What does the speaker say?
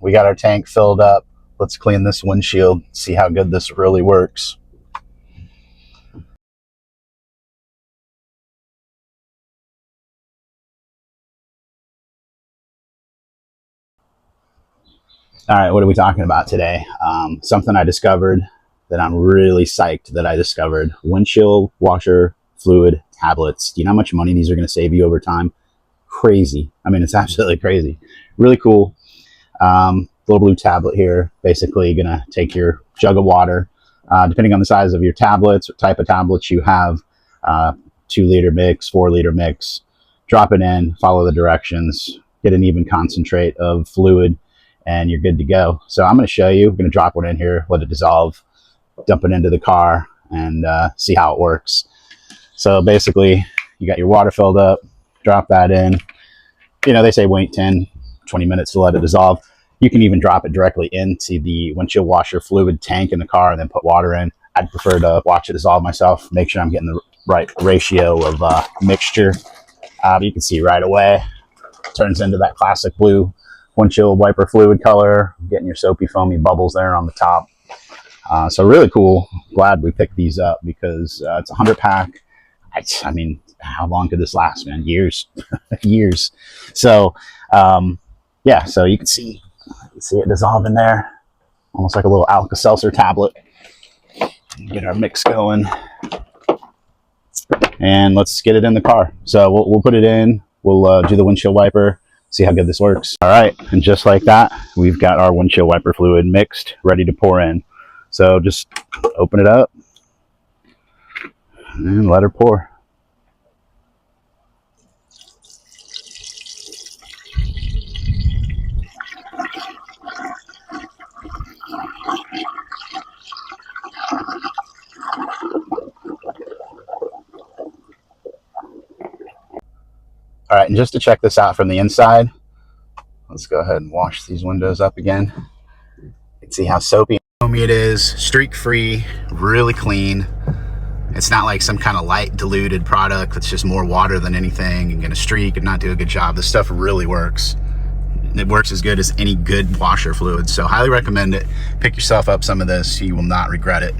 we got our tank filled up. Let's clean this windshield, see how good this really works. All right, what are we talking about today? Something I discovered that I'm really psyched that I discovered. Windshield washer fluid tablets. Do you know how much money these are going to save you over time? Crazy. I mean, it's absolutely crazy. Really cool. Little blue tablet here. Basically going to take your jug of water, depending on the size of your tablets, what type of tablets you have, 2-liter mix, 4-liter mix, drop it in, follow the directions, get an even concentrate of fluid, and you're good to go. So I'm going to show you. We're going to drop one in here, let it dissolve, dump it into the car, and see how it works. So basically, you got your water filled up, drop that in. You know, they say wait 10, 20 minutes to let it dissolve. You can even drop it directly into the windshield washer fluid tank in the car and then put water in. I'd prefer to watch it dissolve myself, make sure I'm getting the right ratio of mixture. But you can see right away, it turns into that classic blue windshield wiper fluid color, getting your soapy foamy bubbles there on the top. So really cool. Glad we picked these up because it's a 100-pack. I mean, how long could this last, man? Years. Years. So yeah, so you can see it dissolve in there, almost like a little Alka-Seltzer tablet. Get our mix going, and let's get it in the car. So we'll put it in, we'll do the windshield wiper, see how good this works. All right, and just like that, we've got our windshield wiper fluid mixed, ready to pour in. So just open it up and let her pour. All right, and just to check this out from the inside, let's go ahead and wash these windows up again. You can see how soapy and foamy it is, streak-free, really clean. It's not like some kind of light diluted product that's just more water than anything and gonna streak and not do a good job. This stuff really works. It works as good as any good washer fluid, so highly recommend it. Pick yourself up some of this, you will not regret it.